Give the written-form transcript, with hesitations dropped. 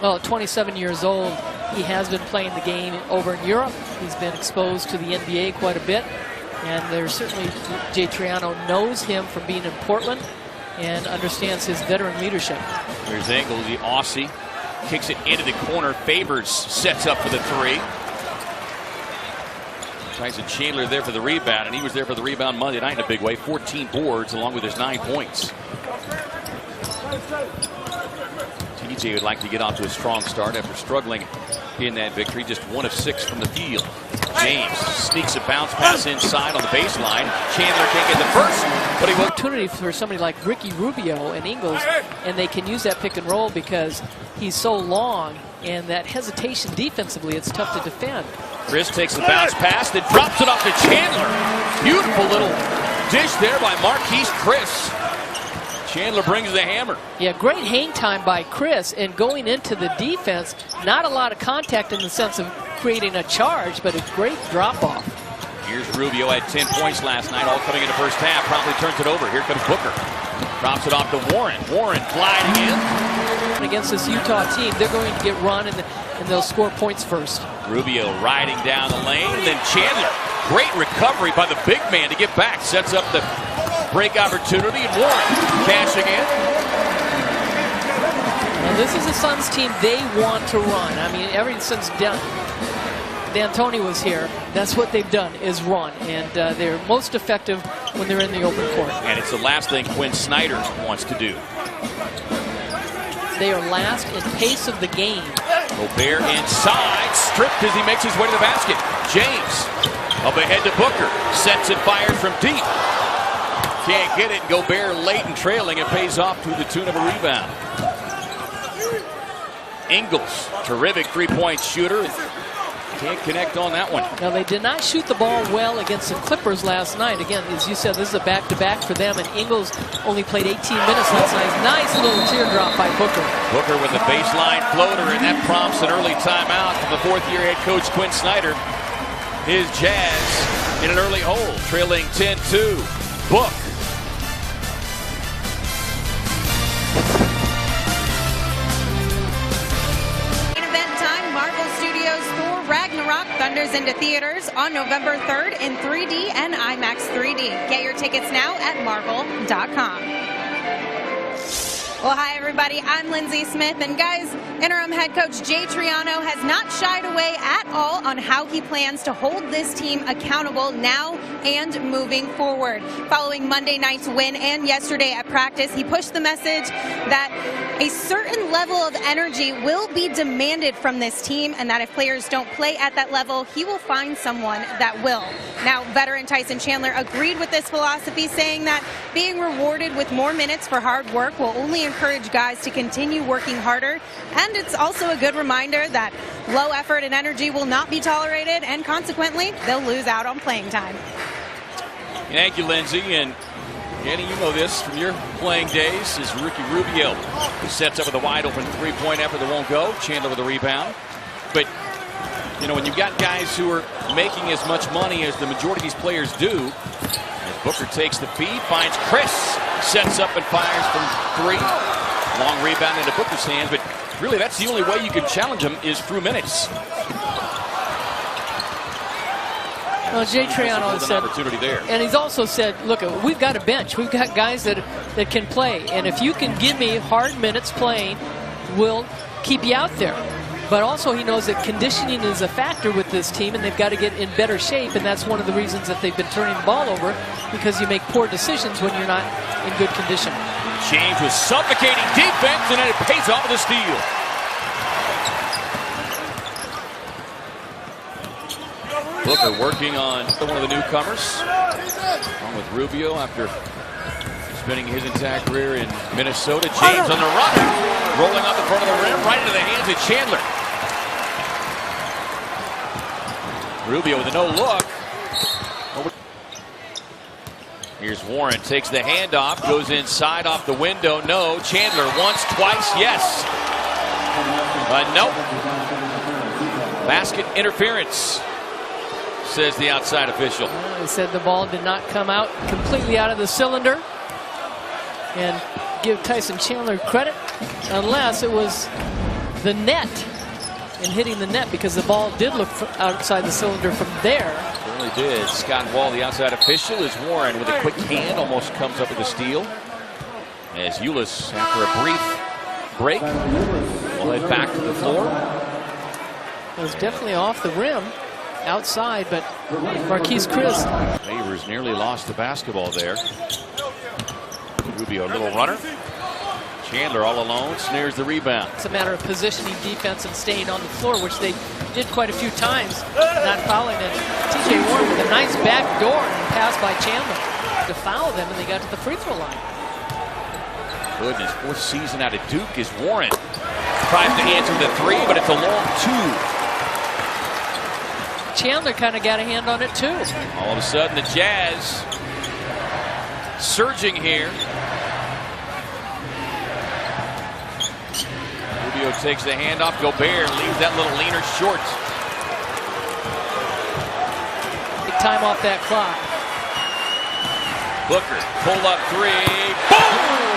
Well, at 27 years old, he has been playing the game over in Europe. He's been exposed to the NBA quite a bit. And there's certainly, Jay Triano knows him from being in Portland and understands his veteran leadership. Here's Engel, the Aussie. Kicks it into the corner. Favors sets up for the three. Tyson Chandler there for the rebound, and he was there for the rebound Monday night in a big way. 14 boards along with his 9 points. TJ would like to get off to a strong start after struggling in that victory. Just 1 of 6 from the field. James sneaks a bounce pass inside on the baseline. Chandler can't get the first, but he will. Opportunity for somebody like Ricky Rubio and Ingles, and they can use that pick and roll because he's so long, and that hesitation defensively, it's tough to defend. Chris takes the bounce pass, then drops it off to Chandler. Beautiful little dish there by Marquise Chris. Chandler brings the hammer. Yeah, great hang time by Chris, and going into the defense, not a lot of contact in the sense of creating a charge, but a great drop-off. Here's Rubio, had 10 points last night, all coming in the first half. Promptly turns it over. Here comes Booker. Drops it off to Warren. Warren gliding in. Against this Utah team, they're going to get run, and they'll score points first. Rubio riding down the lane, and then Chandler. Great recovery by the big man to get back. Sets up the break opportunity, and Warren cashing in. Now this is a Suns team they want to run. I mean, ever since D'Antoni was here, that's what they've done, is run. And they're most effective when they're in the open court. And it's the last thing Quinn Snyder wants to do. They are last in pace of the game. Gobert inside, stripped as he makes his way to the basket. James up ahead to Booker, sets it, fires from deep. Can't get it. Gobert late and trailing. It pays off to the tune of a rebound. Ingles, terrific three-point shooter. Can't connect on that one. Now, they did not shoot the ball well against the Clippers last night. Again, as you said, this is a back-to-back for them, and Ingles only played 18 minutes last night. Nice little teardrop by Booker. Booker with the baseline floater, and that prompts an early timeout from the fourth-year head coach Quinn Snyder. His Jazz in an early hole, trailing 10-2. Book. Ragnarok thunders into theaters on November 3rd in 3D and IMAX 3D. Get your tickets now at marvel.com. Well, hi, everybody. I'm Lindsay Smith. And, guys, interim head coach Jay Triano has not shied away at all on how he plans to hold this team accountable now and moving forward. Following Monday night's win and yesterday at practice, he pushed the message that a certain level of energy will be demanded from this team, and that if players don't play at that level, he will find someone that will. Now, veteran Tyson Chandler agreed with this philosophy, saying that being rewarded with more minutes for hard work will only encourage guys to continue working harder, and it's also a good reminder that low effort and energy will not be tolerated, and consequently, they'll lose out on playing time. Thank you, Lindsay. And Danny, you know this from your playing days, is Ricky Rubio, who sets up with a wide-open three-point effort that won't go. Chandler with a rebound. But, you know, when you've got guys who are making as much money as the majority of these players do, as Booker takes the feed, finds Chris, sets up and fires from three. Long rebound into Booker's hands, but really that's the only way you can challenge him is through minutes. Well, Jay Triano has said, and he's also said, look, we've got a bench. We've got guys that can play. And if you can give me hard minutes playing, we'll keep you out there. But also he knows that conditioning is a factor with this team, and they've got to get in better shape. And that's one of the reasons that they've been turning the ball over, because you make poor decisions when you're not in good condition. James was suffocating defense, and then it pays off with a steal. Booker working on one of the newcomers, along with Rubio after spending his entire career in Minnesota. James on the run, rolling on the front of the rim, right into the hands of Chandler. Rubio with a no look. Here's Warren, takes the handoff, goes inside off the window. No. Chandler once, twice, yes. Nope. Basket interference, says the outside official. He said the ball did not come out completely out of the cylinder. And give Tyson Chandler credit, unless it was the net and hitting the net, because the ball did look outside the cylinder from there. Certainly did. Scott Wall, the outside official, is Warren with a quick hand, almost comes up with a steal. As Ulis, after a brief break, will head back to the floor. It was definitely off the rim, outside, but Marquise Chris. Neighbors nearly lost the basketball there. Rubio, a little runner. Chandler all alone, snares the rebound. It's a matter of positioning defense and staying on the floor, which they did quite a few times, not fouling it. T.J. Warren with a nice back door and pass by Chandler to foul them, and they got to the free throw line. Goodness, fourth season out of Duke is Warren. Tries to answer the three, but it's a long two. Chandler kind of got a hand on it too. All of a sudden, the Jazz surging here. Rubio takes the handoff. Gobert leaves that little leaner short. Big time off that clock. Booker, pull up three. Boom!